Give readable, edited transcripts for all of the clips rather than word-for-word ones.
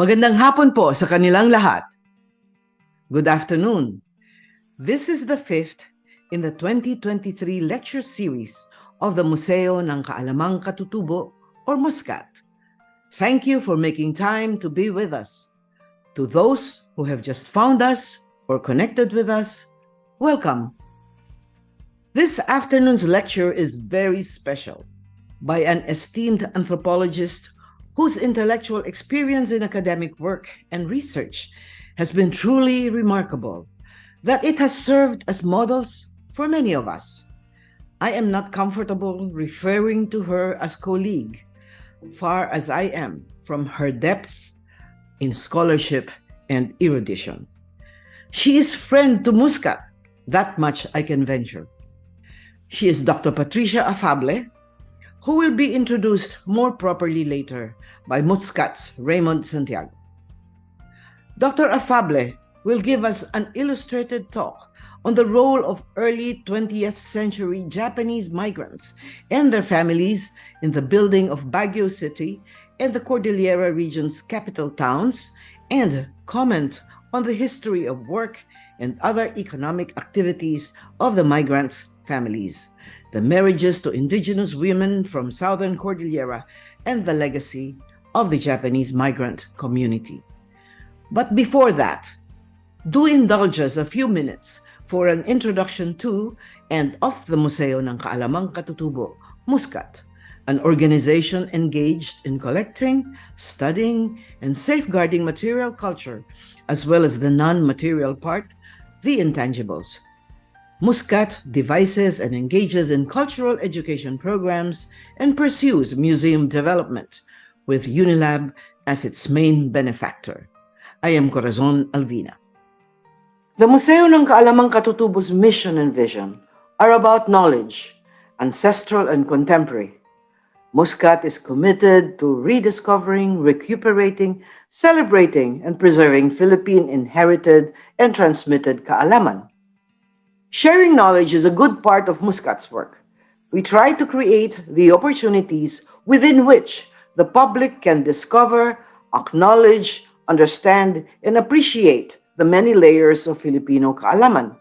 Magandang hapon po sa kanilang lahat. Good afternoon. This is the fifth in the 2023 lecture series of the Museo ng Kaalamáng Katutubò or MusKat. Thank you for making time to be with us. To those who have just found us or connected with us, welcome. This afternoon's lecture is very special by an esteemed anthropologist whose intellectual experience in academic work and research has been truly remarkable, that it has served as models for many of us. I am not comfortable referring to her as colleague, far as I am from her depth in scholarship and erudition. She is friend to MusKkat, that much I can venture. She is Dr. Patricia Afable, who will be introduced more properly later by MusKKat's Raymond Santiago. Dr. Afable will give us an illustrated talk on the role of early 20th century Japanese migrants and their families in the building of Baguio City and the Cordillera region's capital towns, and comment on the history of work and other economic activities of the migrants' families, the marriages to indigenous women from southern Cordillera, and the legacy of the Japanese migrant community. But before that, do indulge us a few minutes for an introduction to and of the Museo ng Kaalamáng Katutubò, MusKkat, an organization engaged in collecting, studying, and safeguarding material culture, as well as the non-material part, the intangibles. MusKkat devises and engages in cultural education programs and pursues museum development, with Unilab as its main benefactor. I am Corazon Alvina. The Museo ng Kaalamáng Katutubò's mission and vision are about knowledge, ancestral and contemporary. MusKkat is committed to rediscovering, recuperating, celebrating, and preserving Philippine inherited and transmitted kaalaman. Sharing knowledge is a good part of MusKKat's work. We try to create the opportunities within which the public can discover, acknowledge, understand, and appreciate the many layers of Filipino kaalaman.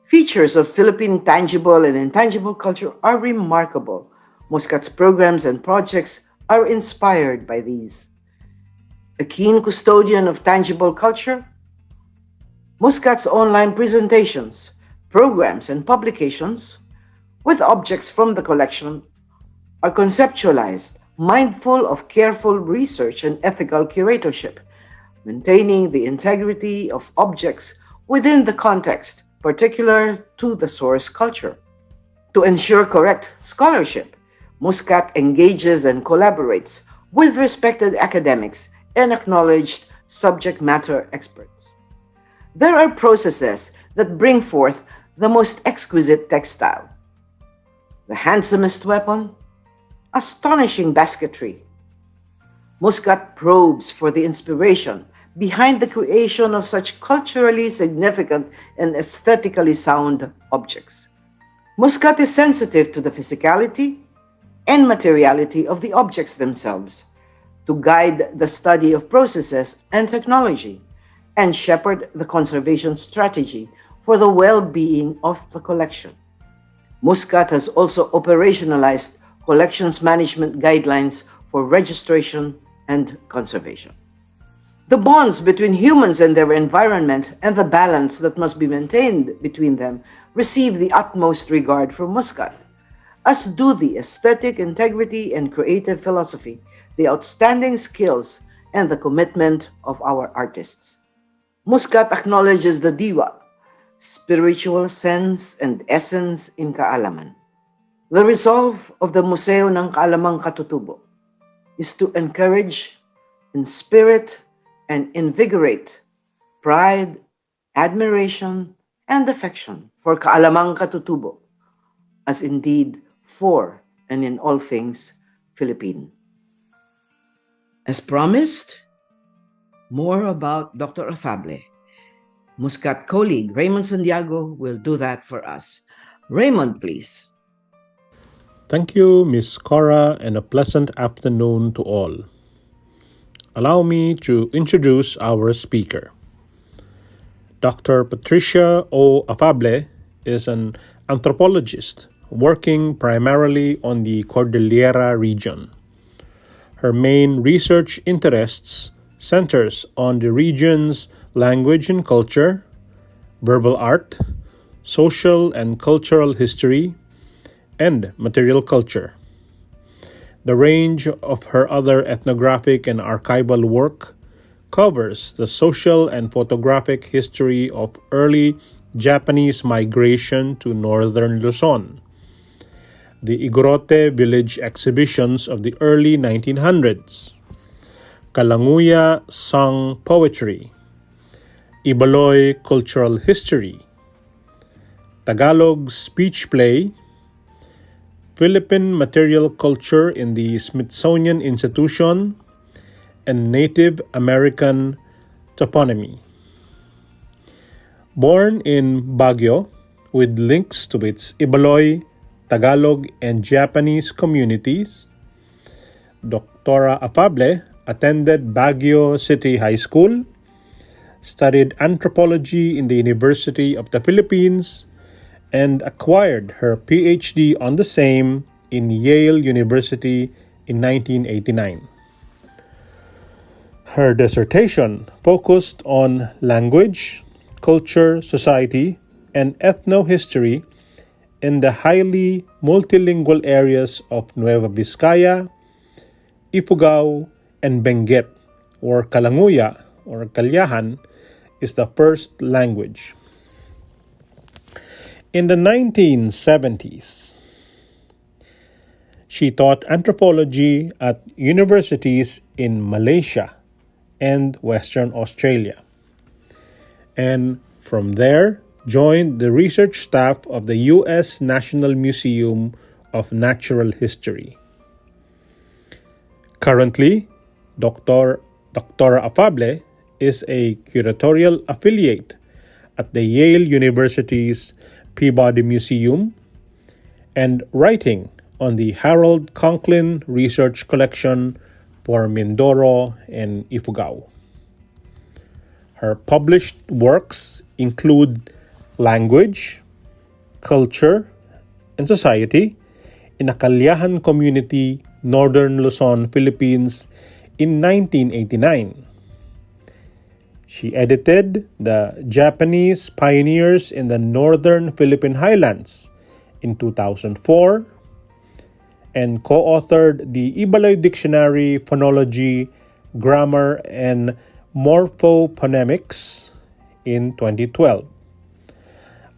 Features of Philippine tangible and intangible culture are remarkable. MusKKat's programs and projects are inspired by these. A keen custodian of tangible culture, MusKKat's online presentations, programs, and publications with objects from the collection are conceptualized, mindful of careful research and ethical curatorship, maintaining the integrity of objects within the context particular to the source culture. To ensure correct scholarship, MusKkat engages and collaborates with respected academics and acknowledged subject matter experts. There are processes that bring forth the most exquisite textile, the handsomest weapon, astonishing basketry. MusKkat probes for the inspiration behind the creation of such culturally significant and aesthetically sound objects. MusKkat is sensitive to the physicality and materiality of the objects themselves, to guide the study of processes and technology, and shepherd the conservation strategy for the well-being of the collection. MusKkat has also operationalized collections management guidelines for registration and conservation. The bonds between humans and their environment and the balance that must be maintained between them receive the utmost regard from MusKkat, as do the aesthetic integrity and creative philosophy, the outstanding skills, and the commitment of our artists. MusKkat acknowledges the diwa, spiritual sense and essence in kaalaman. The resolve of the Museo ng Kaalamáng Katutubò is to encourage, inspirit, and invigorate pride, admiration, and affection for Kaalamáng Katutubò, as indeed for and in all things Philippine. As promised, more about Dr. Afable. MusKkat colleague Raymond Santiago will do that for us. Raymond, please. Thank you, Miss Cora, and a pleasant afternoon to all. allow me to introduce our speaker. Dr. Patricia O. Afable is an anthropologist working primarily on the Cordillera region. Her main research interests centers on the region's language and culture, verbal art, social and cultural history, and material culture. The range of her other ethnographic and archival work covers the social and photographic history of early Japanese migration to northern Luzon, the Igorote village exhibitions of the early 1900s, Kalanguya song poetry, Ibaloy cultural history, Tagalog speech play, Philippine material culture in the Smithsonian Institution, and Native American toponymy. Born in Baguio, with links to its Ibaloy, Tagalog, and Japanese communities, Dr. Afable attended Baguio City High School, studied anthropology in the University of the Philippines, and acquired her PhD on the same in Yale University in 1989. Her dissertation focused on language, culture, society, and ethnohistory in the highly multilingual areas of Nueva Vizcaya, Ifugao, and Benguet, or Kalanguya, or Kalyahan, is the first language. In the 1970s, she taught anthropology at universities in Malaysia and Western Australia, and from there joined the research staff of the U.S. National Museum of Natural History. Currently, Dr. Afable is a curatorial affiliate at the Yale University's Peabody Museum and writing on the Harold Conklin Research Collection for Mindoro and Ifugao. Her published works include Language, Culture, and Society in a Kalyahan Community, Northern Luzon, Philippines in 1989. She edited the Japanese Pioneers in the Northern Philippine Highlands in 2004 and co-authored the Ibaloy Dictionary, Phonology, Grammar, and Morphophonemics in 2012,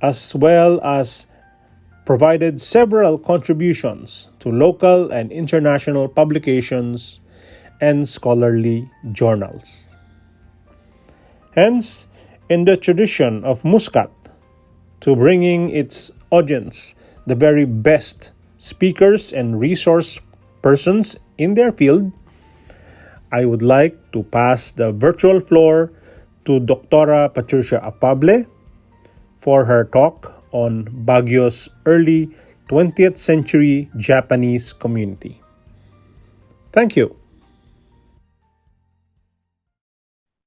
as well as provided several contributions to local and international publications and scholarly journals. Hence, in the tradition of MusKKat, to bringing its audience the very best speakers and resource persons in their field, I would like to pass the virtual floor to Dr. Patricia Afable for her talk on Baguio's early 20th century Japanese community. Thank you.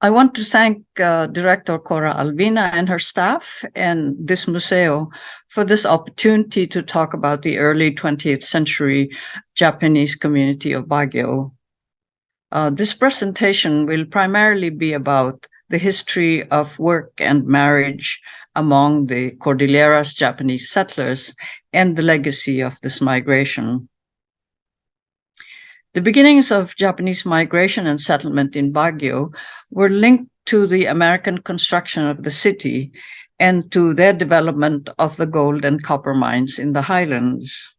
I want to thank Director Cora Albina and her staff and this Museo for this opportunity to talk about the early 20th century Japanese community of Baguio. This presentation will primarily be about the history of work and marriage among the Cordillera's Japanese settlers and the legacy of this migration. The beginnings of Japanese migration and settlement in Baguio were linked to the American construction of the city and to their development of the gold and copper mines in the highlands.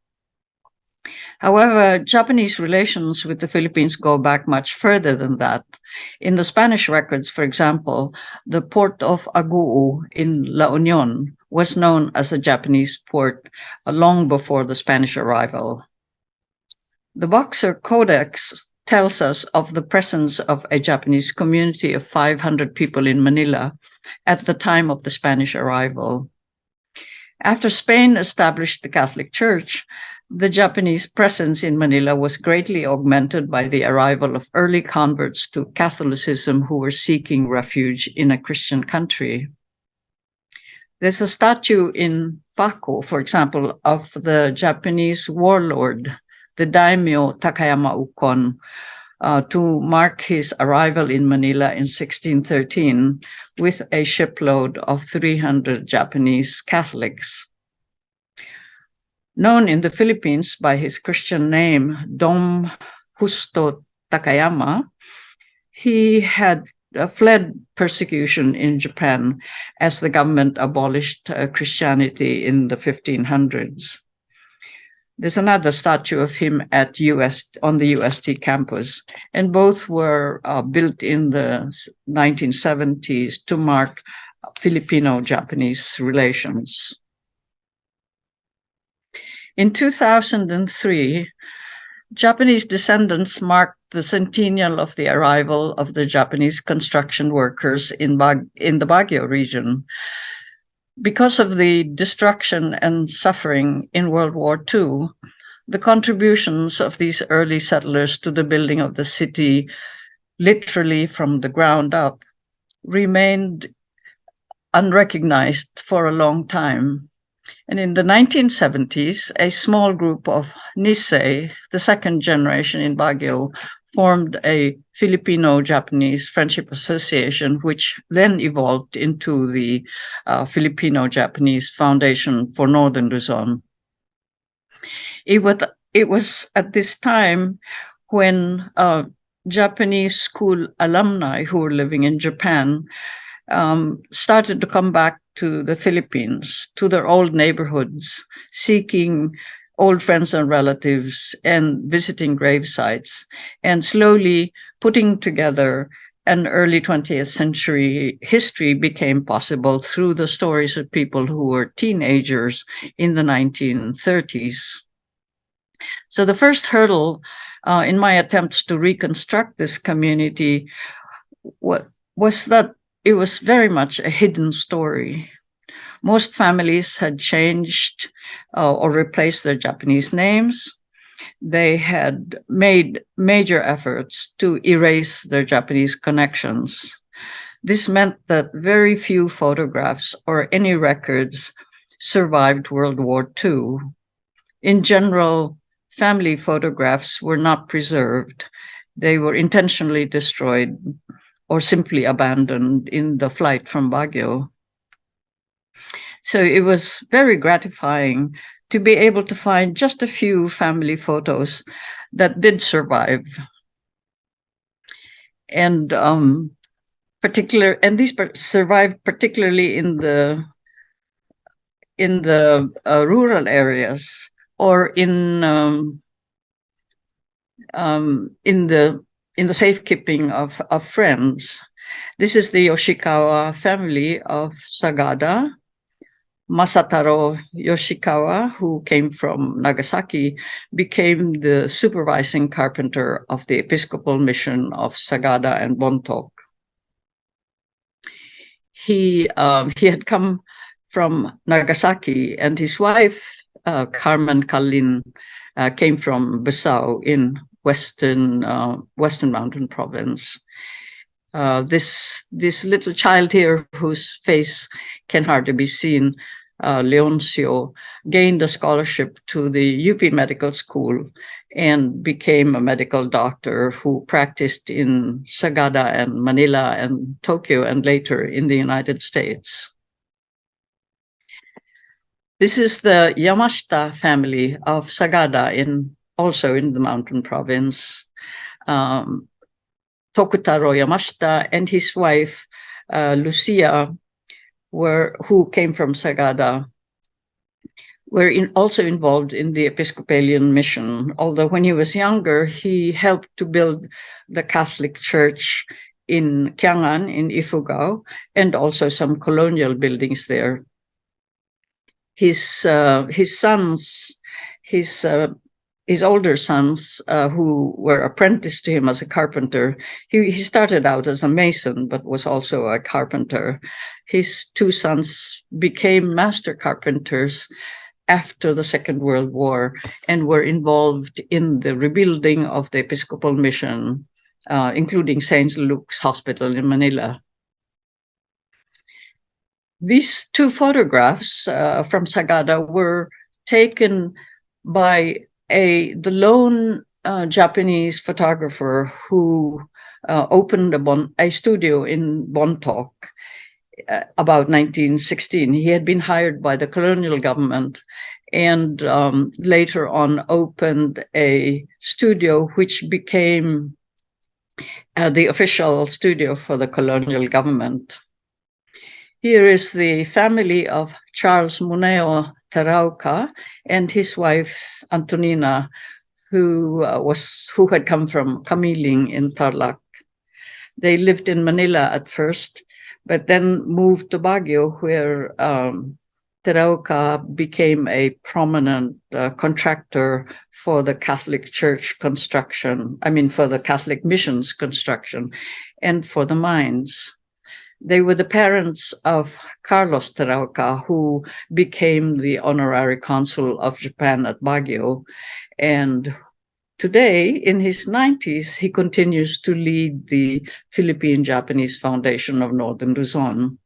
However, Japanese relations with the Philippines go back much further than that. In the Spanish records, for example, the port of Aguu in La Union was known as a Japanese port long before the Spanish arrival. The Boxer Codex tells us of the presence of a Japanese community of 500 people in Manila at the time of the Spanish arrival. After Spain established the Catholic Church, the Japanese presence in Manila was greatly augmented by the arrival of early converts to Catholicism who were seeking refuge in a Christian country. There's a statue in Paco, for example, of the Japanese warlord, the daimyo Takayama Ukon, to mark his arrival in Manila in 1613 with a shipload of 300 Japanese Catholics. Known in the Philippines by his Christian name, Dom Justo Takayama, he had fled persecution in Japan as the government abolished Christianity in the 1500s. There's another statue of him on the UST campus, and both were built in the 1970s to mark Filipino-Japanese relations. In 2003, Japanese descendants marked the centennial of the arrival of the Japanese construction workers in the Baguio region. Because of the destruction and suffering in World War II, the contributions of these early settlers to the building of the city, literally from the ground up, remained unrecognized for a long time. And in the 1970s, a small group of Nisei, the second generation in Baguio, formed a Filipino-Japanese Friendship Association, which then evolved into the Filipino-Japanese Foundation for Northern Luzon. It was at this time when Japanese school alumni who were living in Japan started to come back to the Philippines, to their old neighborhoods, seeking old friends and relatives and visiting grave sites, and slowly putting together an early 20th century history became possible through the stories of people who were teenagers in the 1930s. So the first hurdle in my attempts to reconstruct this community was that it was very much a hidden story. Most families had changed or replaced their Japanese names. They had made major efforts to erase their Japanese connections. This meant that very few photographs or any records survived World War II. In general, family photographs were not preserved. They were intentionally destroyed or simply abandoned in the flight from Baguio. So it was very gratifying to be able to find just a few family photos that did survive. And these survived particularly in the rural areas or in the safekeeping of friends. This is the Yoshikawa family of Sagada. Masataro Yoshikawa, who came from Nagasaki, became the supervising carpenter of the Episcopal Mission of Sagada and Bontok. He had come from Nagasaki, and his wife, Carmen Kalin, came from Besao in Western Mountain Province. This little child here, whose face can hardly be seen, Leoncio, gained a scholarship to the UP Medical School and became a medical doctor who practiced in Sagada and Manila and Tokyo and later in the United States. This is the Yamashita family of Sagada, also in the Mountain Province. Tokutaro Yamashita and his wife, Lucia, who came from Sagada, were also involved in the Episcopalian mission. Although when he was younger, he helped to build the Catholic Church in Kiangan, in Ifugao, and also some colonial buildings there. His older sons, who were apprenticed to him as a carpenter, he started out as a mason, but was also a carpenter. His two sons became master carpenters after the Second World War and were involved in the rebuilding of the Episcopal mission, including St. Luke's Hospital in Manila. These two photographs from Sagada were taken by the lone Japanese photographer who opened a studio in Bontoc about 1916. He had been hired by the colonial government and later on opened a studio which became the official studio for the colonial government. Here is the family of Charles Muneo Terauca and his wife Antonina, who had come from Kamiling in Tarlac. They lived in Manila at first, but then moved to Baguio, where Terauca became a prominent contractor for the Catholic Church construction, for the Catholic missions construction, and for the mines. They were the parents of Carlos Terauca, who became the honorary consul of Japan at Baguio, and today, in his 90s, he continues to lead the Philippine-Japanese Foundation of Northern Luzon.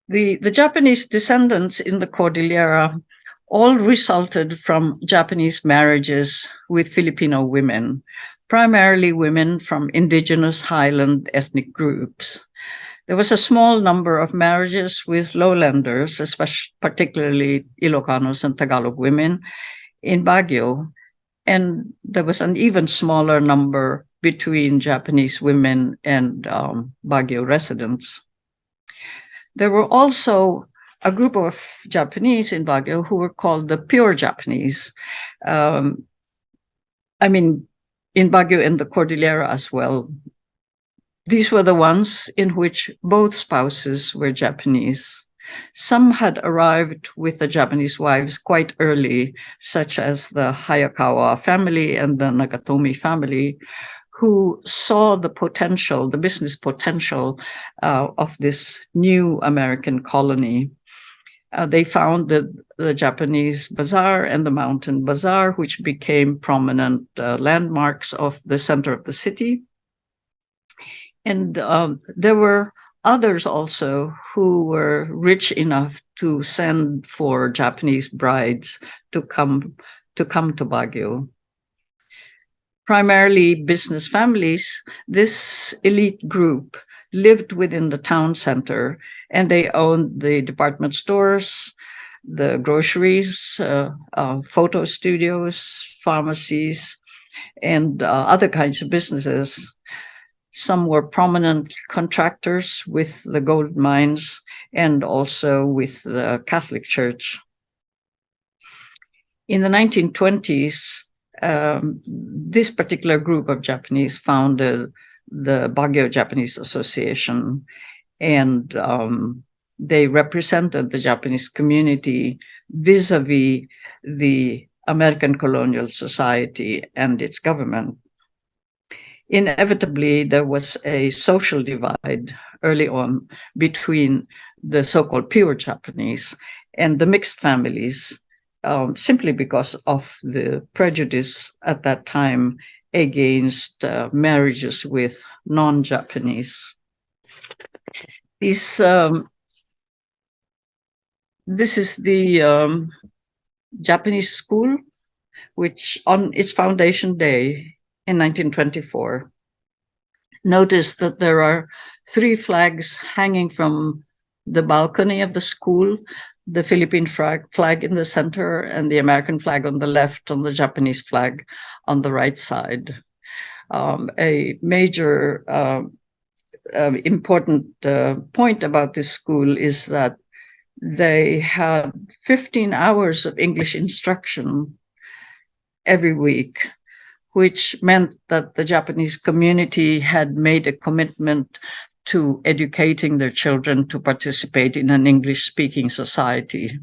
The Japanese descendants in the Cordillera all resulted from Japanese marriages with Filipino women, primarily women from indigenous highland ethnic groups. There was a small number of marriages with lowlanders, especially particularly Ilocanos and Tagalog women in Baguio, and there was an even smaller number between Japanese women and Baguio residents. There were also a group of Japanese in Baguio who were called the pure Japanese. In Baguio and the Cordillera as well. These were the ones in which both spouses were Japanese. Some had arrived with the Japanese wives quite early, such as the Hayakawa family and the Nagatomi family, who saw the potential, the business potential of this new American colony. They founded the Japanese Bazaar and the Mountain Bazaar, which became prominent landmarks of the center of the city. And there were others also who were rich enough to send for Japanese brides to come to Baguio. Primarily business families, this elite group lived within the town center, and they owned the department stores, the groceries, photo studios, pharmacies, and other kinds of businesses. Some were prominent contractors with the gold mines and also with the Catholic Church. In the 1920s, this particular group of Japanese founded the Baguio Japanese Association, and they represented the Japanese community vis-a-vis the American colonial society and its government. Inevitably, there was a social divide early on between the so-called pure Japanese and the mixed families, simply because of the prejudice at that time against marriages with non-Japanese. This is the Japanese school, which on its foundation day in 1924, notice that there are 3 flags hanging from the balcony of the school, the Philippine flag in the center and the American flag on the left, on the Japanese flag on the right side. A major important point about this school is that they had 15 hours of English instruction every week, which meant that the Japanese community had made a commitment to educating their children to participate in an English-speaking society.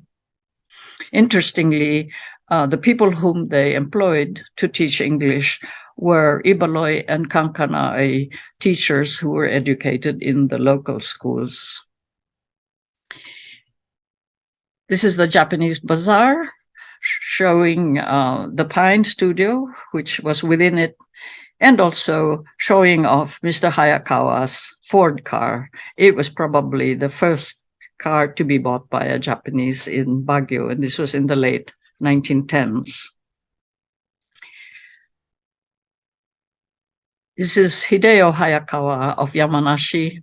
Interestingly, the people whom they employed to teach English were Ibaloy and Kankanaey teachers who were educated in the local schools. This is the Japanese bazaar, showing the Pine Studio, which was within it, and also showing off Mr. Hayakawa's Ford car. It was probably the first car to be bought by a Japanese in Baguio, and this was in the late 1910s. This is Hideo Hayakawa of Yamanashi.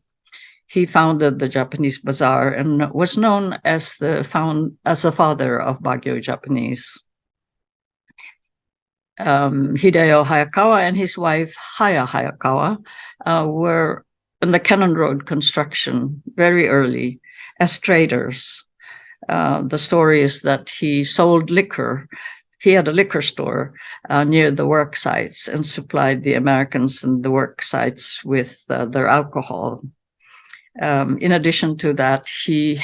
He founded the Japanese bazaar and was known as the father of Baguio Japanese. Hideo Hayakawa and his wife Haya Hayakawa were in the Cannon Road construction very early as traders. The story is that he sold liquor. He had a liquor store near the work sites and supplied the Americans and the work sites with their alcohol. In addition to that, he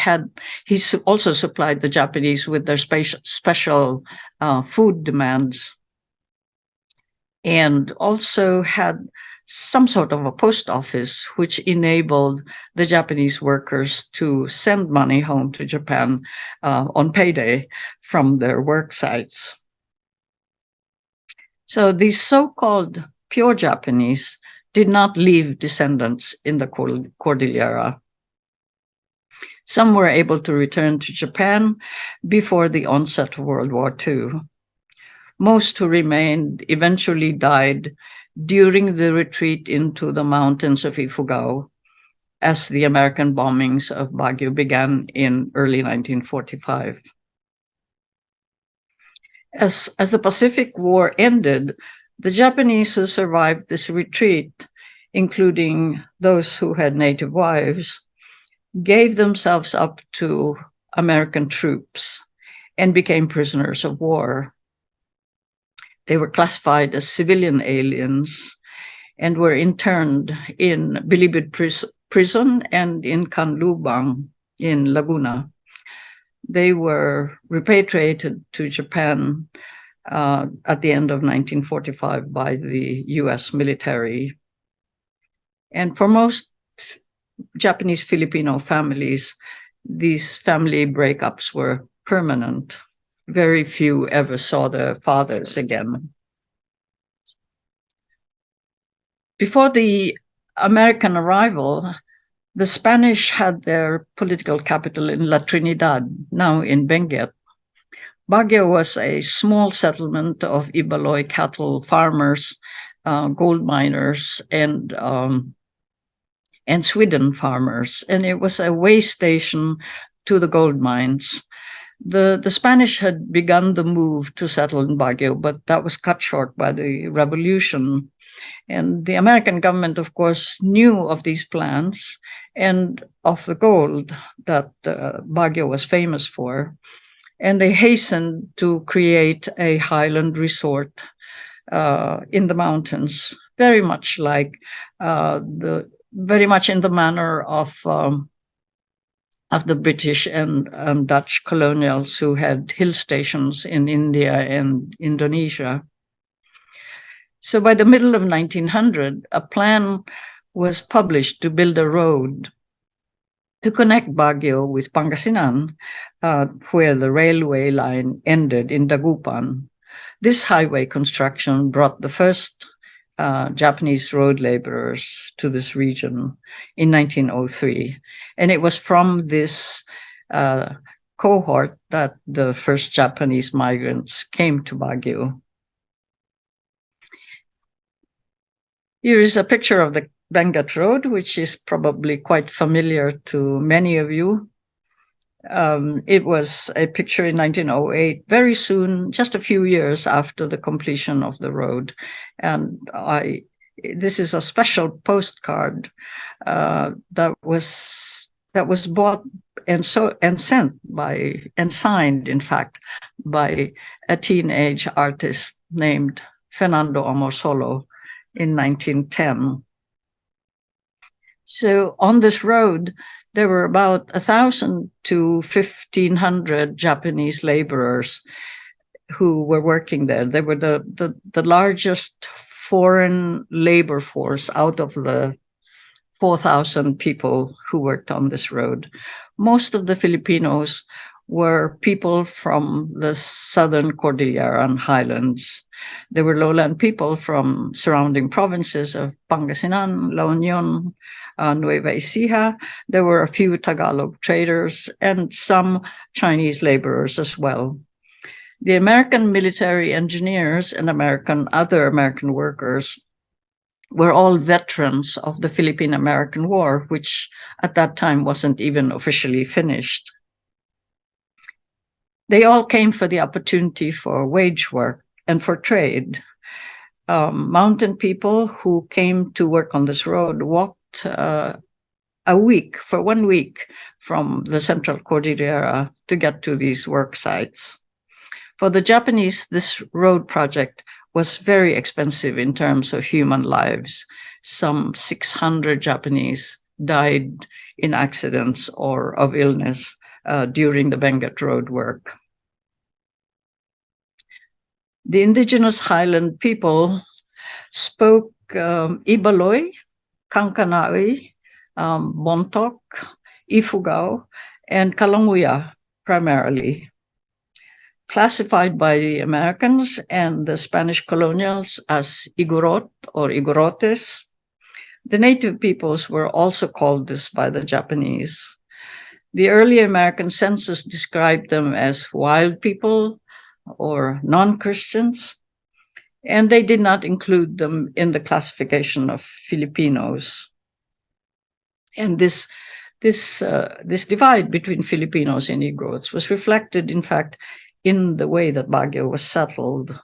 also supplied the Japanese with their special food demands, and also had some sort of a post office which enabled the Japanese workers to send money home to Japan on payday from their work sites. So these so-called pure Japanese did not leave descendants in the Cordillera. Some were able to return to Japan before the onset of World War II. Most who remained eventually died during the retreat into the mountains of Ifugao as the American bombings of Baguio began in early 1945. As the Pacific War ended, the Japanese who survived this retreat, including those who had native wives, gave themselves up to American troops and became prisoners of war. They were classified as civilian aliens and were interned in Bilibid prison and in Canlubang in Laguna. They were repatriated to Japan at the end of 1945 by the US military. And for most Japanese Filipino families, these family breakups were permanent. Very few ever saw their fathers again. Before the American arrival, the Spanish had their political capital in La Trinidad, now in Benguet. Baguio was a small settlement of Ibaloy cattle farmers, gold miners, and Sweden farmers, and it was a way station to the gold mines. The Spanish had begun the move to settle in Baguio, but that was cut short by the revolution. And the American government, of course, knew of these plans and of the gold that Baguio was famous for. And they hastened to create a highland resort in the mountains, very much in the manner of the British and Dutch colonials who had hill stations in India and Indonesia. So by the middle of 1900, a plan was published to build a road to connect Baguio with Pangasinan, where the railway line ended in Dagupan. This highway construction brought the first Japanese road laborers to this region in 1903. And it was from this cohort that the first Japanese migrants came to Baguio. Here is a picture of the Benguet Road, which is probably quite familiar to many of you. It was a picture in 1908, very soon, just a few years after the completion of the road. And this is a special postcard that was bought and sent and signed, in fact, by a teenage artist named Fernando Amorsolo in 1910. So on this road, there were about 1,000 to 1,500 Japanese laborers who were working there. They were the largest foreign labor force out of the 4,000 people who worked on this road. Most of the Filipinos were people from the southern Cordillera and highlands. There were lowland people from surrounding provinces of Pangasinan, La Union, Nueva Ecija. There were a few Tagalog traders and some Chinese laborers as well. The American military engineers and other American workers were all veterans of the Philippine-American War, which at that time wasn't even officially finished. They all came for the opportunity for wage work and for trade. Mountain people who came to work on this road walked for 1 week from the central Cordillera to get to these work sites. For the Japanese, this road project was very expensive in terms of human lives. Some 600 Japanese died in accidents or of illness during the Benguet Road work. The indigenous highland people spoke Ibaloy, Kankanaoi, Bontoc, Ifugao, and Kalanguya primarily. Classified by the Americans and the Spanish colonials as Igorot or Igorotes, the native peoples were also called this by the Japanese. The early American census described them as wild people or non-Christians, and they did not include them in the classification of Filipinos. And this divide between Filipinos and Igorots was reflected, in fact, in the way that Baguio was settled.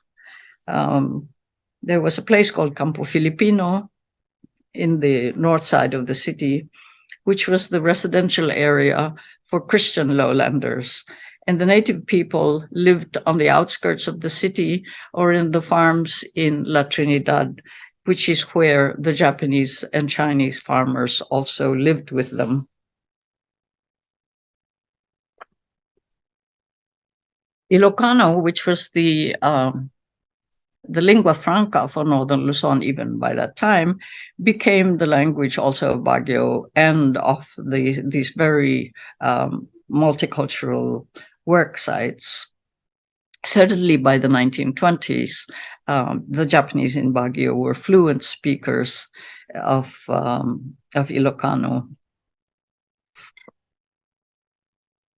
There was a place called Campo Filipino in the north side of the city, which was the residential area for Christian lowlanders. And the native people lived on the outskirts of the city or in the farms in La Trinidad, which is where the Japanese and Chinese farmers also lived with them. Ilocano, which was the lingua franca for northern Luzon even by that time, became the language also of Baguio and of these very multicultural work sites. Certainly by the 1920s, the Japanese in Baguio were fluent speakers of Ilocano.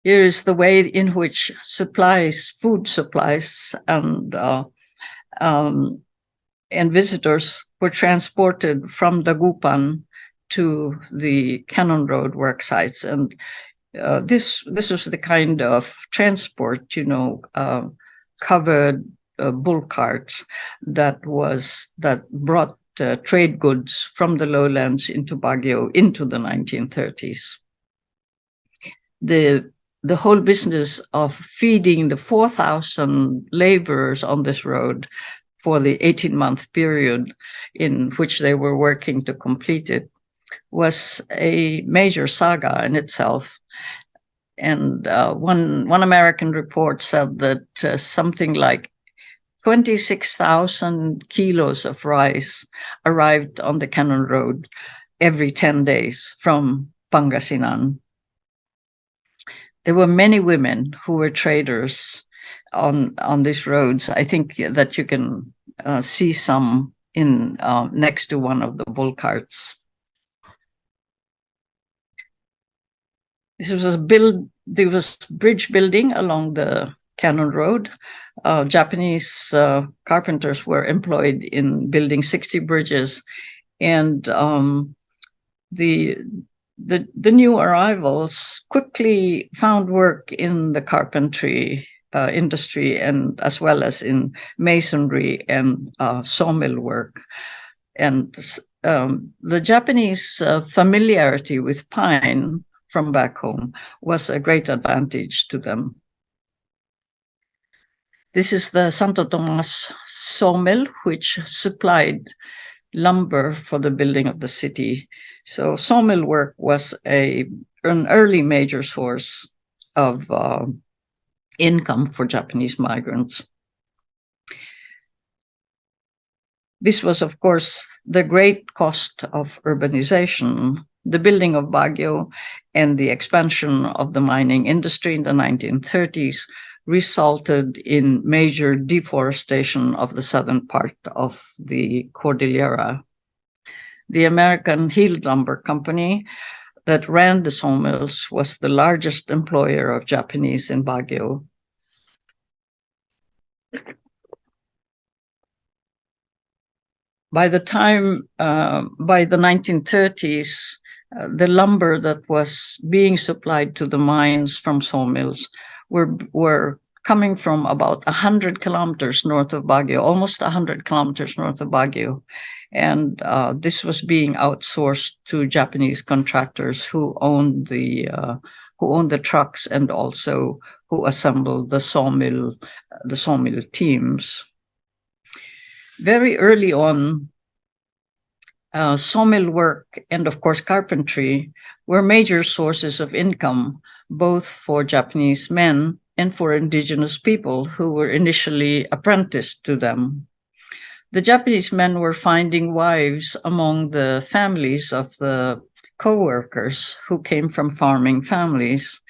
Here is the way in which food supplies, and visitors were transported from Dagupan to the Cannon Road work sites. And this was the kind of transport, covered bull carts that brought trade goods from the lowlands into Baguio into the 1930s. The whole business of feeding the 4,000 laborers on this road for the 18-month period in which they were working to complete it was a major saga in itself. And one American report said that something like 26,000 kilos of rice arrived on the Cannon Road every 10 days from Pangasinan. There were many women who were traders on these roads. I think that you can see some in next to one of the bull carts. There was bridge building along the Cannon Road. Japanese carpenters were employed in building 60 bridges, and the new arrivals quickly found work in the carpentry industry, and as well as in masonry and sawmill work. And the Japanese familiarity with pine from back home was a great advantage to them. This is the Santo Tomas sawmill, which supplied lumber for the building of the city. So sawmill work was an early major source of income for Japanese migrants. This was, of course, the great cost of urbanization The building of Baguio and the expansion of the mining industry in the 1930s resulted in major deforestation of the southern part of the Cordillera. The American Heald Lumber Company that ran the sawmills was the largest employer of Japanese in Baguio. By the 1930s, the lumber that was being supplied to the mines from sawmills were coming from about 100 kilometers north of Baguio, almost 100 kilometers north of Baguio. And this was being outsourced to Japanese contractors who owned the trucks and also who assembled the sawmill teams. Very early on, sawmill work and, of course, carpentry were major sources of income, both for Japanese men and for indigenous people who were initially apprenticed to them. The Japanese men were finding wives among the families of the co-workers who came from farming families,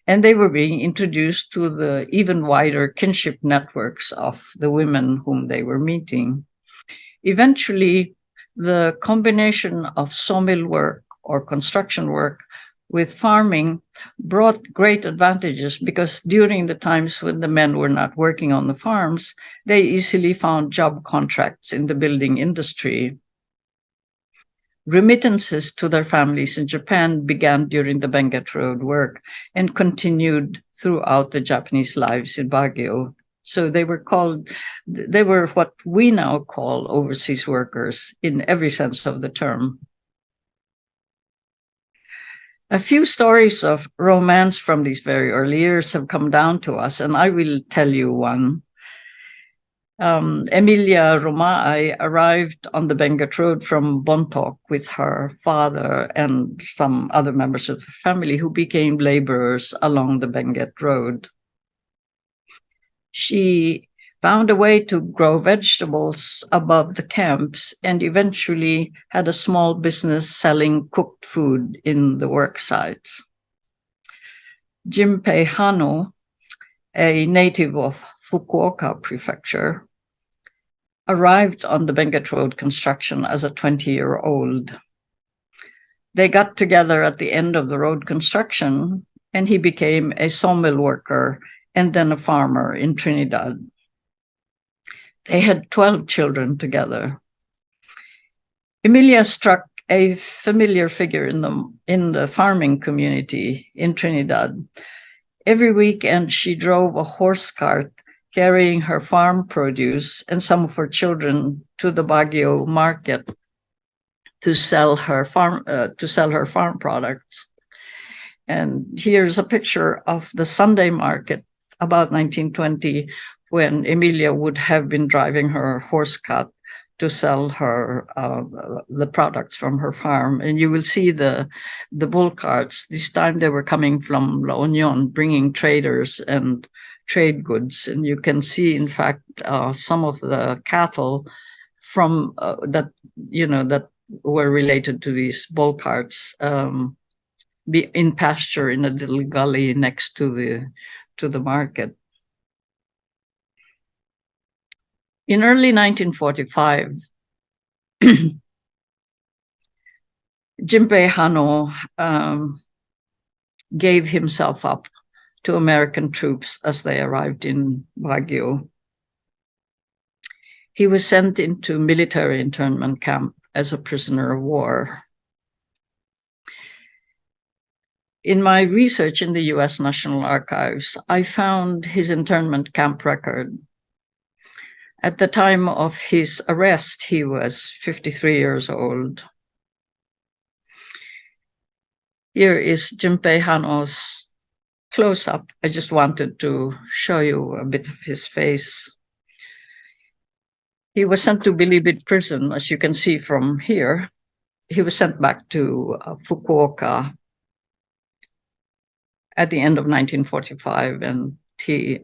and they were being introduced to the even wider kinship networks of the women whom they were meeting. Eventually, the combination of sawmill work or construction work with farming brought great advantages because during the times when the men were not working on the farms, they easily found job contracts in the building industry. Remittances to their families in Japan began during the Benguet Road work and continued throughout the Japanese lives in Baguio. So they were what we now call overseas workers in every sense of the term. A few stories of romance from these very early years have come down to us, and I will tell you one. Emilia Romaay arrived on the Benguet Road from Bontoc with her father and some other members of the family who became laborers along the Benguet Road. She found a way to grow vegetables above the camps and eventually had a small business selling cooked food in the work sites. Jimpei Hano, a native of Fukuoka Prefecture, arrived on the Benguet Road construction as a 20-year-old. They got together at the end of the road construction, and he became a sawmill worker and then a farmer in Trinidad. They had 12 children together. Emilia struck a familiar figure in the farming community in Trinidad. Every weekend, she drove a horse cart carrying her farm produce and some of her children to the Baguio market to sell her farm products. And here's a picture of the Sunday market about 1920, when Emilia would have been driving her horse cart to sell her the products from her farm. And you will see the bull carts. This time they were coming from La Union, bringing traders and trade goods. And you can see, in fact, some of the cattle from that were related to these bull carts be in pasture in a little gully next to the market. In early 1945, Jimpei Hano gave himself up to American troops as they arrived in Baguio. He was sent into military internment camp as a prisoner of war. In my research in the US National Archives, I found his internment camp record. At the time of his arrest, he was 53 years old. Here is Jimpei Hano's close-up. I just wanted to show you a bit of his face. He was sent to Bilibid prison, as you can see from here. He was sent back to Fukuoka at the end of 1945, and he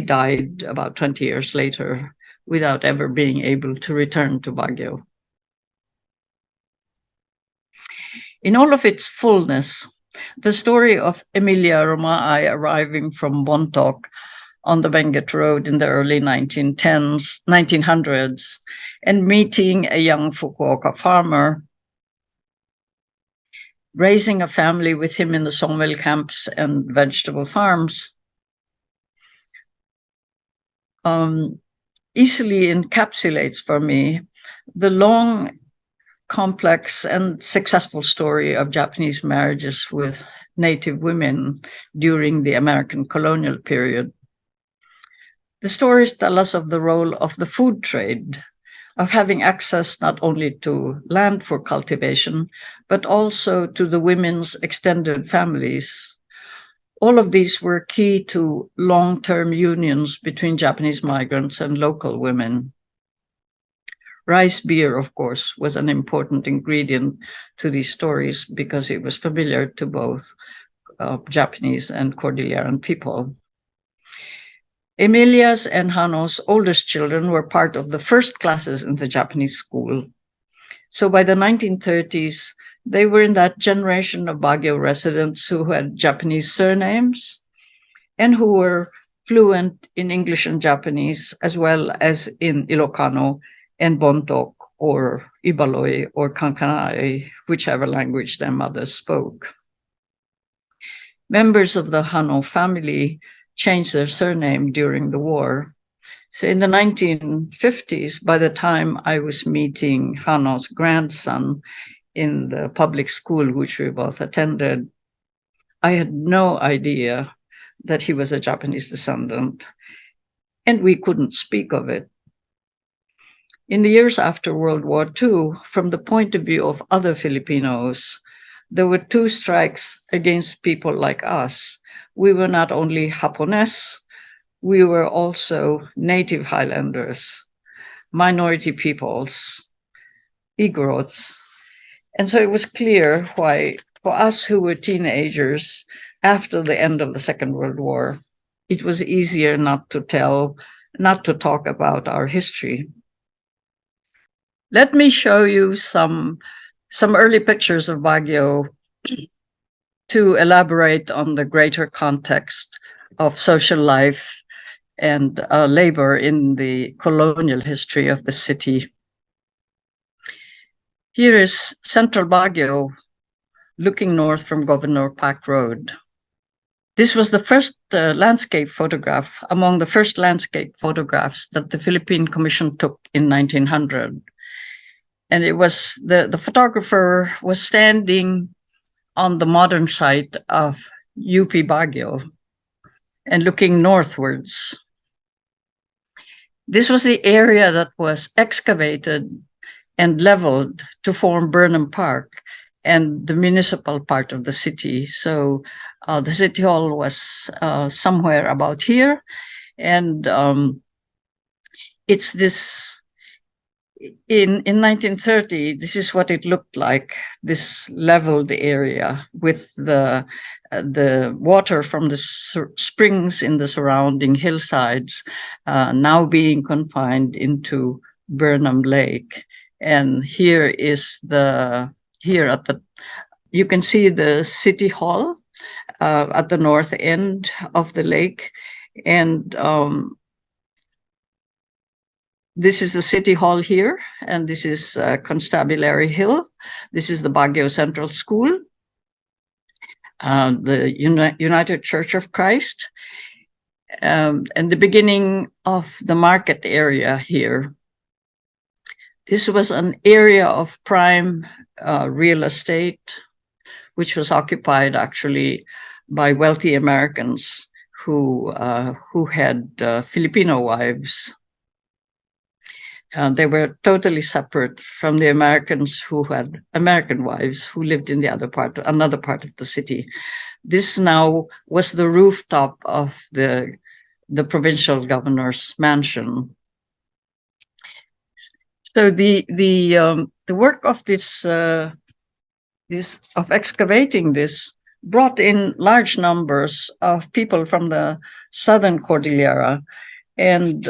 died about 20 years later without ever being able to return to Baguio. In all of its fullness, the story of Emilia Romai arriving from Bontoc on the Benguet Road in the early 1900s, and meeting a young Fukuoka farmer, raising a family with him in the sawmill camps and vegetable farms, easily encapsulates for me the long, complex, and successful story of Japanese marriages with Native women during the American colonial period. The stories tell us of the role of the food trade, of having access not only to land for cultivation, but also to the women's extended families. All of these were key to long-term unions between Japanese migrants and local women. Rice beer, of course, was an important ingredient to these stories because it was familiar to both Japanese and Cordilleran people. Emilia's and Hano's oldest children were part of the first classes in the Japanese school. So by the 1930s, they were in that generation of Baguio residents who had Japanese surnames and who were fluent in English and Japanese, as well as in Ilocano and Bontoc or Ibaloy or Kankanai, whichever language their mothers spoke. Members of the Hano family changed their surname during the war. So in the 1950s, by the time I was meeting Hano's grandson in the public school which we both attended, I had no idea that he was a Japanese descendant, and we couldn't speak of it. In the years after World War II, from the point of view of other Filipinos, there were two strikes against people like us. We were not only Japones, we were also native highlanders, minority peoples, Igorots. And so it was clear why, for us who were teenagers after the end of the Second World War, it was easier not to talk about our history. Let me show you some early pictures of Baguio to elaborate on the greater context of social life and labor in the colonial history of the city. Here is central Baguio, looking north from Governor Park Road. This was the first landscape photograph, among the first landscape photographs that the Philippine Commission took in 1900. And it was the photographer was standing on the modern site of UP Baguio and looking northwards. This was the area that was excavated and leveled to form Burnham Park and the municipal part of the city. So the city hall was somewhere about here. And it's this, in 1930, this is what it looked like, this leveled area with the water from the springs in the surrounding hillsides now being confined into Burnham Lake. And here is you can see the city hall at the north end of the lake. And this is the city hall here, and this is Constabulary Hill. This is the Baguio Central School, the United Church of Christ, and the beginning of the market area here. This was an area of prime real estate, which was occupied actually by wealthy Americans who had Filipino wives. They were totally separate from the Americans who had American wives who lived in another part of the city. This now was the rooftop of the provincial governor's mansion. So the work of this of excavating this brought in large numbers of people from the southern Cordillera, and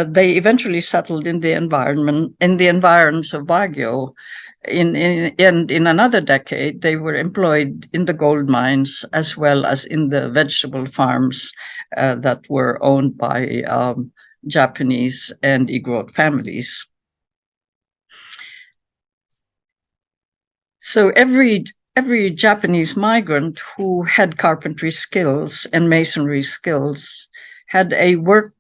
they eventually settled in the environs of Baguio. And in another decade, they were employed in the gold mines as well as in the vegetable farms that were owned by Japanese and Igorot families. So every Japanese migrant who had carpentry skills and masonry skills had a work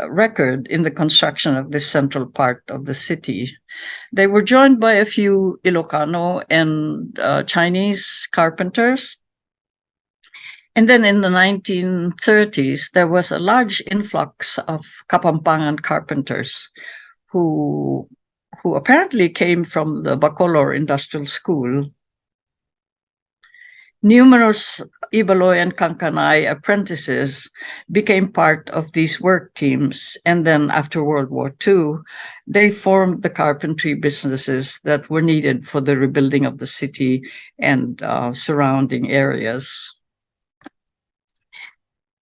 record in the construction of this central part of the city. They were joined by a few Ilocano and Chinese carpenters. And then in the 1930s, there was a large influx of Kapampangan carpenters who apparently came from the Bacolor Industrial School. Numerous Ibaloy and Kankanay apprentices became part of these work teams, and then after World War II, they formed the carpentry businesses that were needed for the rebuilding of the city and surrounding areas.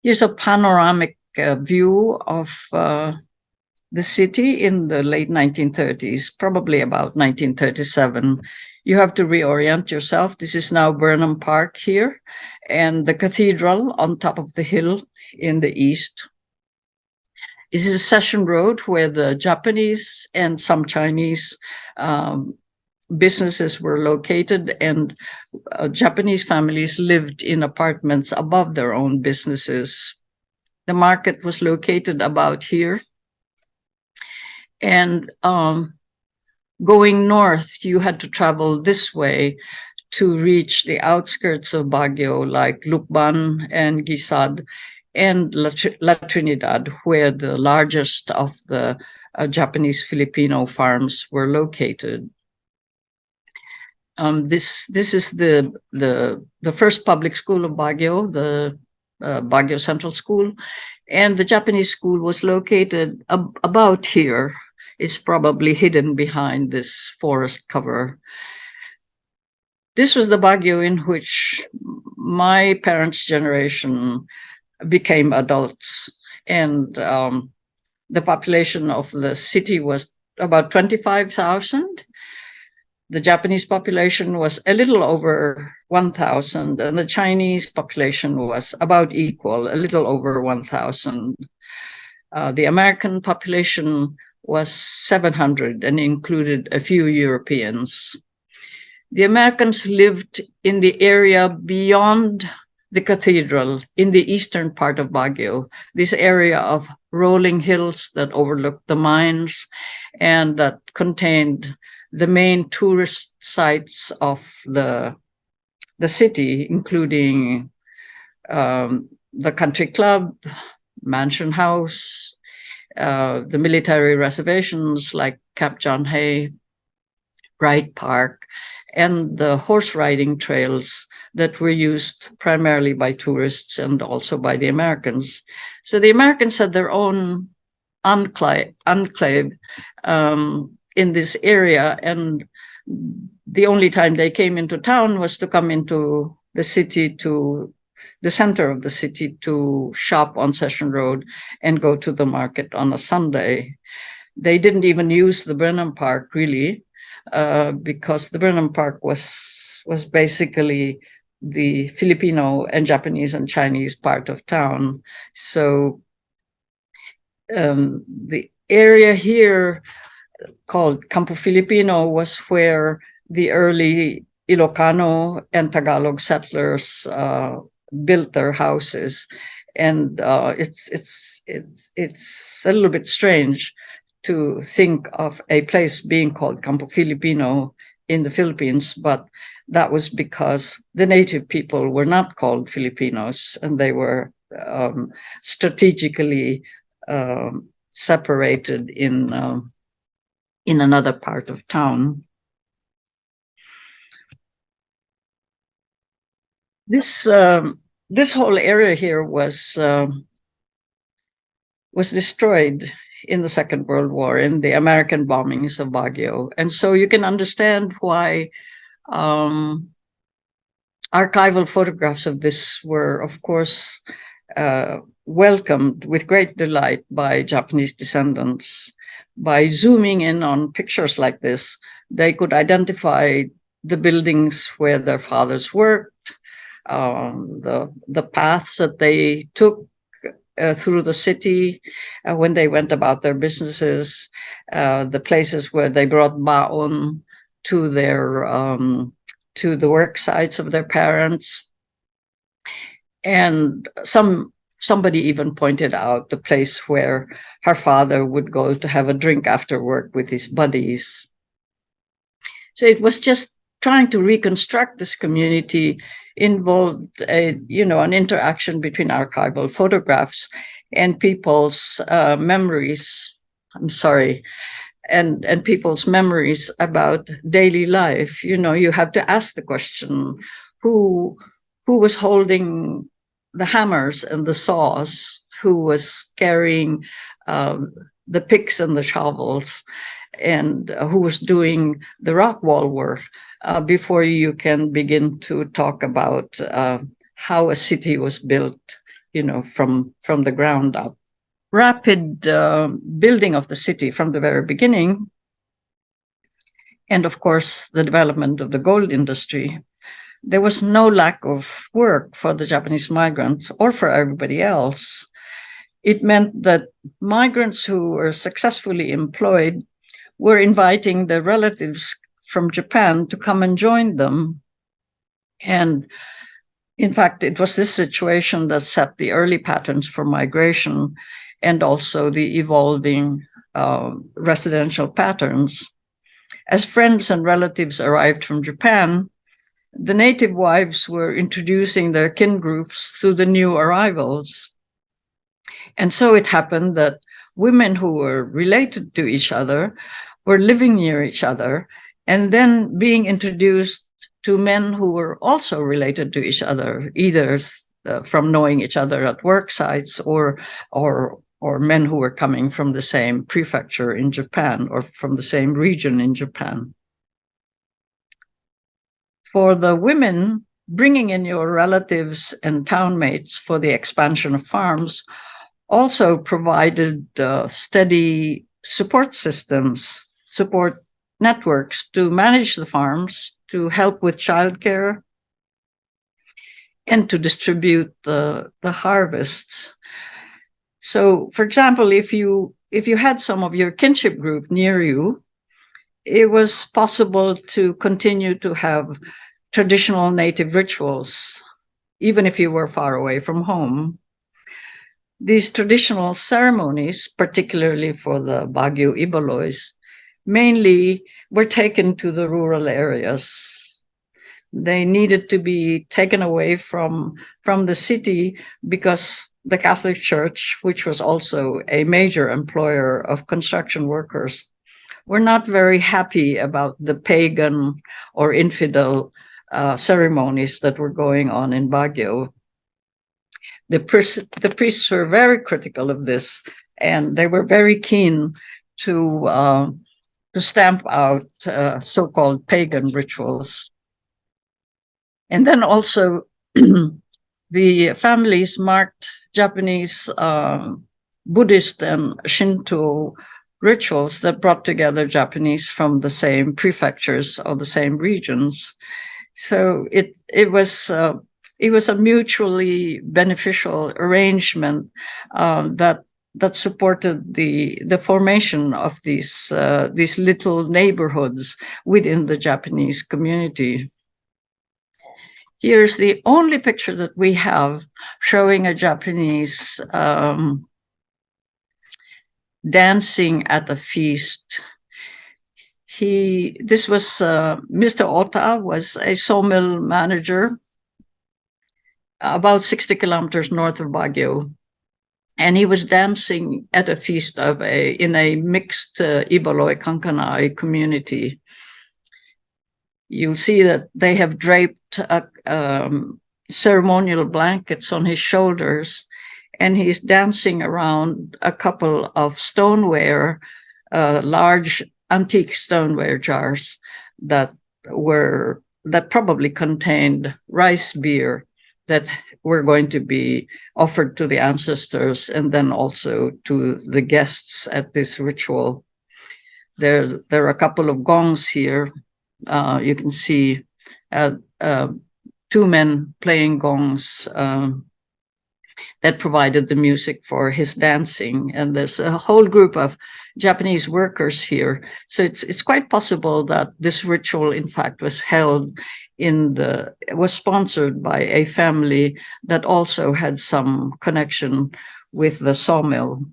Here's a panoramic view of the city in the late 1930s, probably about 1937. You have to reorient yourself. This is now Burnham Park here, and the cathedral on top of the hill in the east. This is Session Road, where the Japanese and some Chinese businesses were located, and Japanese families lived in apartments above their own businesses. The market was located about here. And going north, you had to travel this way to reach the outskirts of Baguio, like Lukban and Gisad and La Trinidad, where the largest of the Japanese Filipino farms were located. This is the first public school of Baguio, the Baguio Central School, and the Japanese school was located about here. It's probably hidden behind this forest cover. This was the Baguio in which my parents' generation became adults, and the population of the city was about 25,000. The Japanese population was a little over 1,000, and the Chinese population was about equal, a little over 1,000. The American population was 700 and included a few Europeans. The Americans lived in the area beyond the cathedral in the eastern part of Baguio, this area of rolling hills that overlooked the mines and that contained the main tourist sites of the city, including the country club, Mansion House, the military reservations like Cap John Hay, Wright Park, and the horse riding trails that were used primarily by tourists and also by the Americans. So the Americans had their own enclave in this area, and the only time they came into town was to come into the city, to the center of the city, to shop on Session Road and go to the market on a Sunday. They didn't even use the Burnham Park, really, because the Burnham Park was basically the Filipino and Japanese and Chinese part of town. So the area here called Campo Filipino was where the early Ilocano and Tagalog settlers built their houses, and it's a little bit strange to think of a place being called Campo Filipino in the Philippines, but that was because the native people were not called Filipinos, and they were strategically separated in another part of town. This whole area here was destroyed in the Second World War in the American bombings of Baguio, and so you can understand why archival photographs of this were, of course, welcomed with great delight by Japanese descendants. By zooming in on pictures like this, they could identify the buildings where their fathers worked, the paths that they took through the city when they went about their businesses, the places where they brought baon to their to the work sites of their parents. And somebody even pointed out the place where her father would go to have a drink after work with his buddies. So it was just trying to reconstruct this community involved an interaction between archival photographs and people's memories. I'm sorry. And people's memories about daily life. You have to ask the question, who was holding the hammers and the saws, who was carrying the picks and the shovels, and who was doing the rock wall work, before you can begin to talk about how a city was built, from the ground up. Rapid building of the city from the very beginning, and of course the development of the gold industry, there was no lack of work for the Japanese migrants or for everybody else. It meant that migrants who were successfully employed were inviting their relatives from Japan to come and join them. And in fact, it was this situation that set the early patterns for migration and also the evolving residential patterns. As friends and relatives arrived from Japan, the native wives were introducing their kin groups to the new arrivals. And so it happened that women who were related to each other were living near each other and then being introduced to men who were also related to each other, either from knowing each other at work sites or men who were coming from the same prefecture in Japan or from the same region in Japan. For the women, bringing in your relatives and townmates for the expansion of farms also provided steady support systems, support networks to manage the farms, to help with childcare, and to distribute the harvests. So, for example, if you had some of your kinship group near you, it was possible to continue to have traditional native rituals, even if you were far away from home. These traditional ceremonies, particularly for the Baguio Ibaloys, mainly were taken to the rural areas. They needed to be taken away from the city because the Catholic Church, which was also a major employer of construction workers, were not very happy about the pagan or infidel ceremonies that were going on in Baguio. The priests were very critical of this, and they were very keen to stamp out so-called pagan rituals. And then also the families marked Japanese Buddhist and Shinto rituals that brought together Japanese from the same prefectures or the same regions. So it was a mutually beneficial arrangement that supported the formation of these little neighborhoods within the Japanese community. Here's the only picture that we have showing a Japanese dancing at a feast. This was Mr. Ota was a sawmill manager about 60 kilometers north of Baguio. And he was dancing at a feast in a mixed Ibaloy Kankanai community. You'll see that they have draped ceremonial blankets on his shoulders, and he's dancing around a couple of stoneware, large antique stoneware jars that probably contained rice beer that were going to be offered to the ancestors and then also to the guests at this ritual. There are a couple of gongs here. You can see two men playing gongs that provided the music for his dancing. And there's a whole group of Japanese workers here. So it's quite possible that this ritual, in fact, was held was sponsored by a family that also had some connection with the sawmill.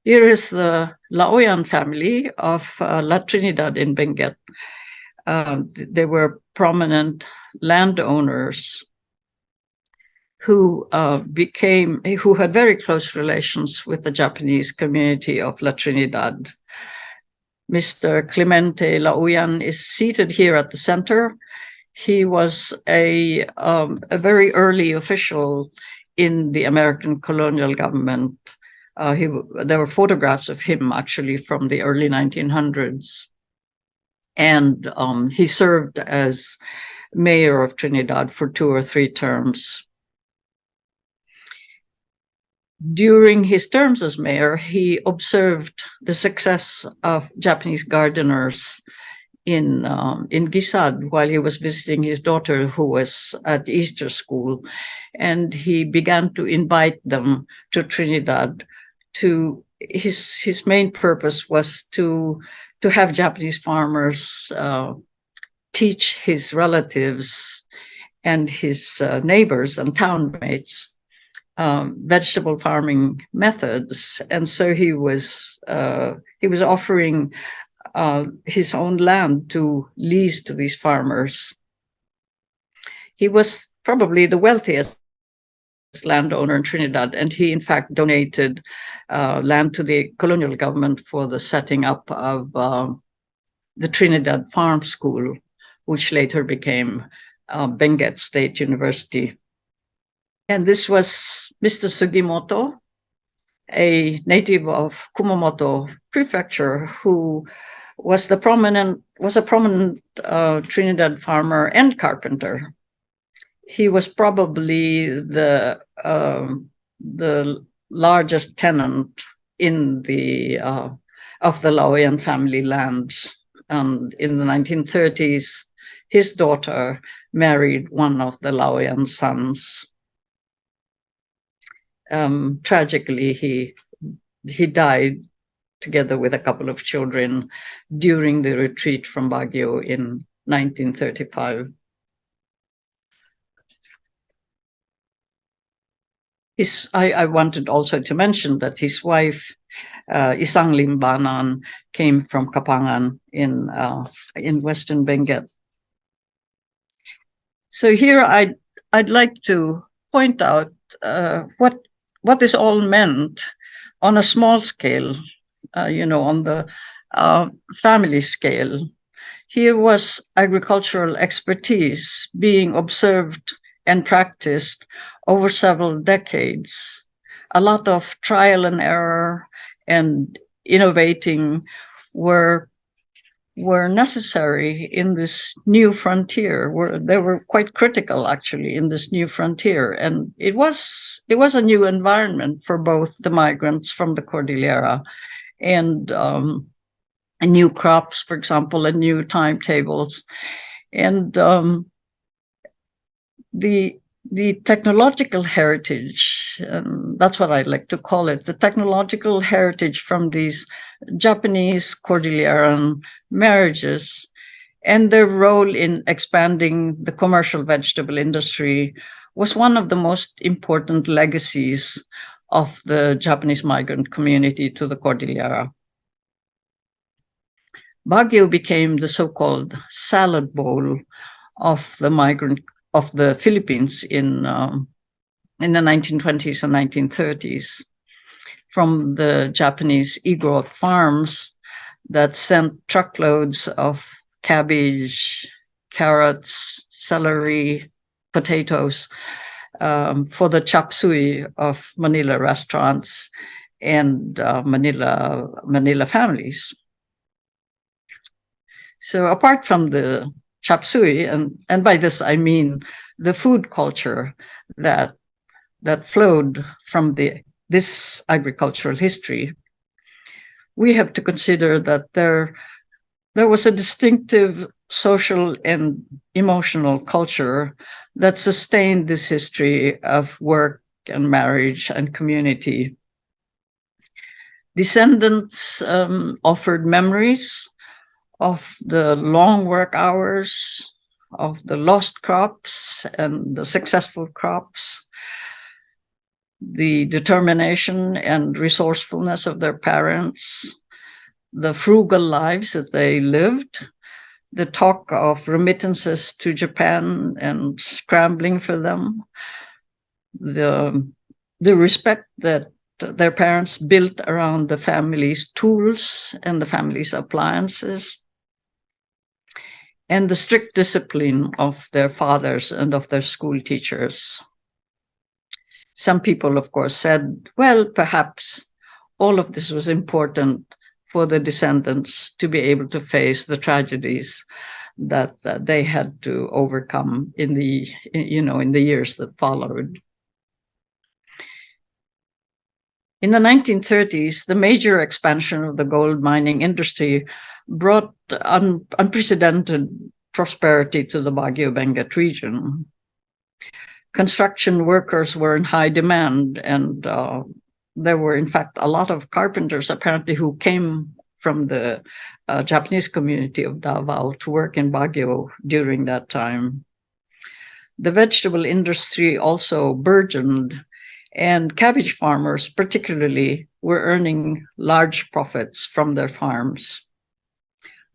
Here is the Laoyan family of La Trinidad in Benguet. They were prominent landowners who had very close relations with the Japanese community of La Trinidad. Mr. Clemente Laoyan is seated here at the center. He was a very early official in the American colonial government. There were photographs of him actually from the early 1900s. And he served as mayor of Trinidad for 2 or 3 terms. During his terms as mayor, he observed the success of Japanese gardeners in Gisad while he was visiting his daughter, who was at Easter school. And he began to invite them to Trinidad. His main purpose was to have Japanese farmers teach his relatives and his neighbors and townmates vegetable farming methods. And so he was offering his own land to lease to these farmers. He was probably the wealthiest landowner in Trinidad, and he in fact donated land to the colonial government for the setting up of the Trinidad Farm School, which later became Benguet State University. And this was Mr. Sugimoto, a native of Kumamoto Prefecture, who was a prominent Trinidad farmer and carpenter. He was probably the largest tenant in of the Laoyan family lands. And in the 1930s, his daughter married one of the Laoyan sons. Tragically, he died together with a couple of children during the retreat from Baguio in 1935. I wanted also to mention that his wife, Isang Limbanan, came from Kapangan in Western Benguet. So here I'd like to point out what this all meant on a small scale, on the family scale. Here was agricultural expertise being observed and practiced over several decades. A lot of trial and error and innovating were necessary in this new frontier. They were quite critical actually in this new frontier, and it was a new environment for both the migrants from the Cordillera and new crops, for example, and new timetables, and the technological heritage, and that's what I like to call it, the technological heritage from these Japanese Cordilleran marriages and their role in expanding the commercial vegetable industry was one of the most important legacies of the Japanese migrant community to the Cordillera. Baguio became the so-called salad bowl of the Philippines in the 1920s and 1930s, from the Japanese e-growth farms that sent truckloads of cabbage, carrots, celery, potatoes for the chop suey of Manila restaurants and Manila families. So apart from the chop suey, and by this I mean the food culture that flowed from this agricultural history. We have to consider that there was a distinctive social and emotional culture that sustained this history of work and marriage and community. Descendants offered memories of the long work hours, of the lost crops and the successful crops, the determination and resourcefulness of their parents, the frugal lives that they lived, the talk of remittances to Japan and scrambling for them, the respect that their parents built around the family's tools and the family's appliances, and the strict discipline of their fathers and of their school teachers. Some people, of course, said, well, perhaps all of this was important for the descendants to be able to face the tragedies that they had to overcome in the years that followed. In the 1930s, the major expansion of the gold mining industry brought unprecedented prosperity to the Baguio Benguet region. Construction workers were in high demand, and there were, in fact, a lot of carpenters apparently who came from the Japanese community of Davao to work in Baguio during that time. The vegetable industry also burgeoned, and cabbage farmers particularly were earning large profits from their farms.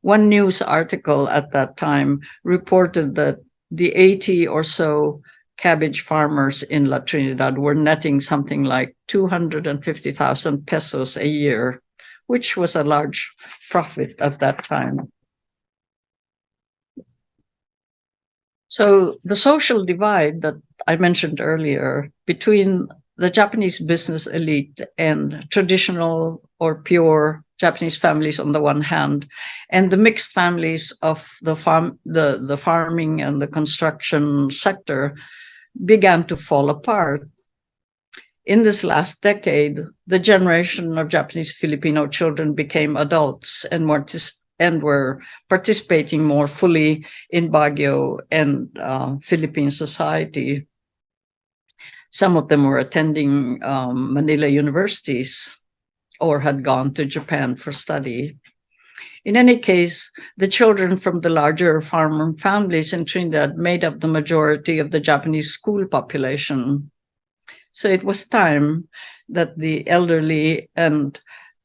One news article at that time reported that the 80 or so cabbage farmers in La Trinidad were netting something like 250,000 pesos a year, which was a large profit at that time. So the social divide that I mentioned earlier between the Japanese business elite and traditional or pure Japanese families on the one hand, and the mixed families of the farming and the construction sector began to fall apart. In this last decade, the generation of Japanese Filipino children became adults and were participating more fully in Baguio and Philippine society. Some of them were attending Manila universities or had gone to Japan for study. In any case, the children from the larger farmer families in Trinidad made up the majority of the Japanese school population. So it was time that the elderly and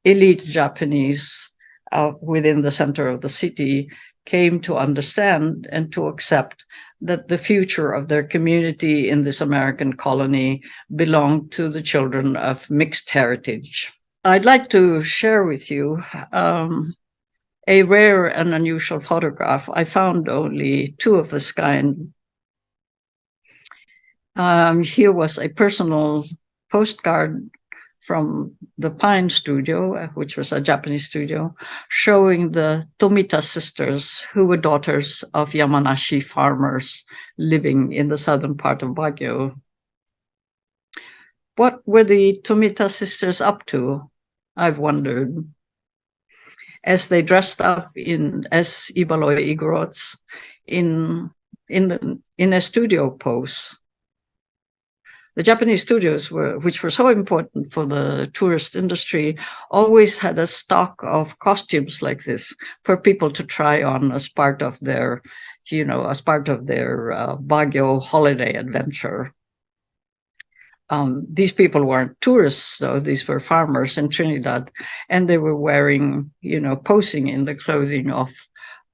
elite Japanese within the center of the city came to understand and to accept that the future of their community in this American colony belonged to the children of mixed heritage. I'd like to share with you a rare and unusual photograph. I found only two of this kind. Here was a personal postcard from the Pine Studio, which was a Japanese studio, showing the Tomita sisters, who were daughters of Yamanashi farmers living in the southern part of Baguio. What were the Tomita sisters up to? I've wondered. As they dressed up as Ibaloy Igorots in a studio pose. The Japanese studios, which were so important for the tourist industry, always had a stock of costumes like this for people to try on as part of their, Baguio holiday adventure. These people weren't tourists, though. These were farmers in Trinidad, and they were wearing, posing in the clothing of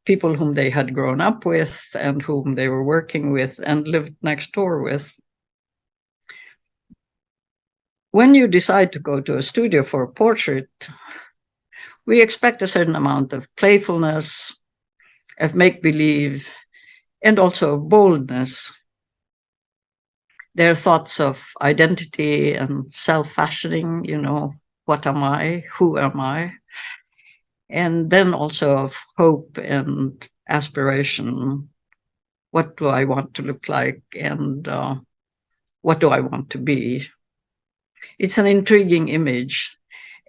people whom they had grown up with and whom they were working with and lived next door with. When you decide to go to a studio for a portrait, we expect a certain amount of playfulness, of make-believe, and also of boldness. Their thoughts of identity and self-fashioning, what am I? Who am I? And then also of hope and aspiration. what do I want to look like, and what do I want to be. It's an intriguing image.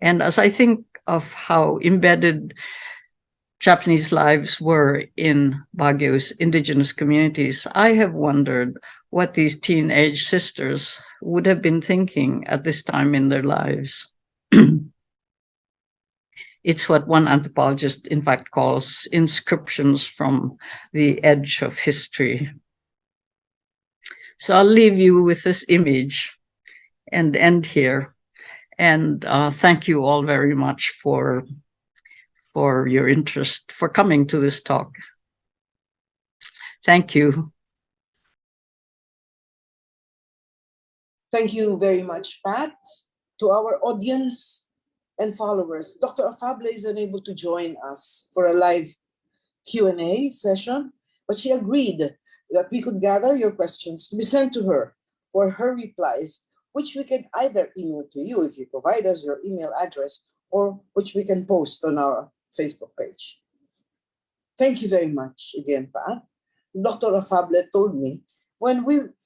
And as I think of how embedded Japanese lives were in Baguio's indigenous communities, I have wondered what these teenage sisters would have been thinking at this time in their lives. It's what one anthropologist, in fact, calls inscriptions from the edge of history. So I'll leave you with this image and end here. And thank you all very much for your interest, for coming to this talk. Thank you. Thank you very much, Pat. To our audience and followers, Dr. Afable is unable to join us for a live Q&A session, but she agreed that we could gather your questions to be sent to her for her replies, which we can either email to you if you provide us your email address, or which we can post on our Facebook page. Thank you very much again, Pat. Dr. Afable told me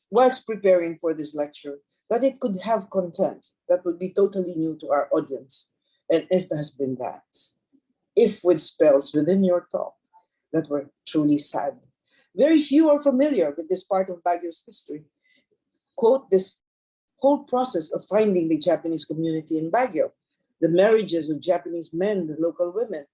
whilst preparing for this lecture, that it could have content that would be totally new to our audience. And Esther has been that. If with spells within your talk that were truly sad. Very few are familiar with this part of Baguio's history. Quote, this whole process of finding the Japanese community in Baguio, the marriages of Japanese men with local women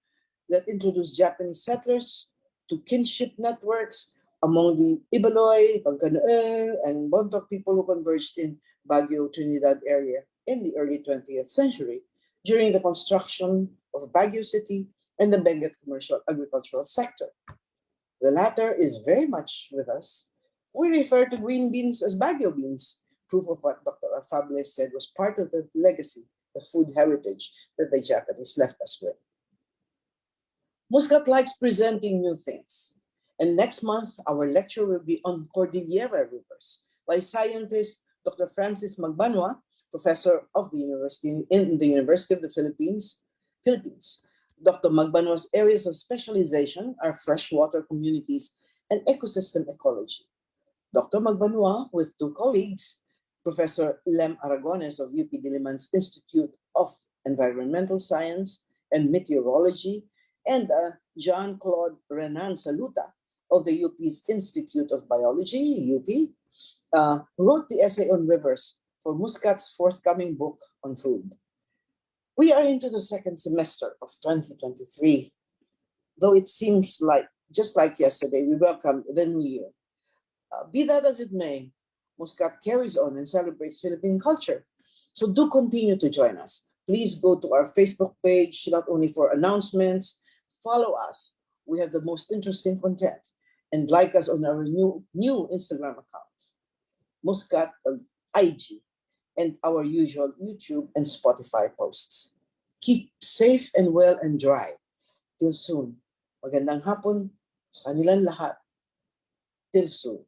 that introduced Japanese settlers to kinship networks among the Ibaloy, Pagkanoe, and Bontoc people who converged in Baguio, Trinidad area in the early 20th century during the construction of Baguio City and the Benguet commercial agricultural sector. The latter is very much with us. We refer to green beans as Baguio beans, proof of what Dr. Afable said was part of the legacy, the food heritage that the Japanese left us with. Muscat likes presenting new things. And next month, our lecture will be on Cordillera rivers by scientist Dr. Francis Magbanua, professor of the university in the University of the Philippines. Dr. Magbanua's areas of specialization are freshwater communities and ecosystem ecology. Dr. Magbanua, with two colleagues, Professor Lem Aragones of UP Diliman's Institute of Environmental Science and Meteorology, and Jean-Claude Renan Saluta of the UP's Institute of Biology, UP, wrote the essay on rivers for Muscat's forthcoming book on food. We are into the second semester of 2023, though it seems like, just like yesterday, we welcomed the new year. Be that as it may, Muscat carries on and celebrates Philippine culture. So do continue to join us. Please go to our Facebook page, not only for announcements, follow us. We have the most interesting content. And like us on our new Instagram account, Muscat IG, and our usual YouTube and Spotify posts. Keep safe and well and dry. Till soon. Magandang hapon sa kanilang lahat. Till soon.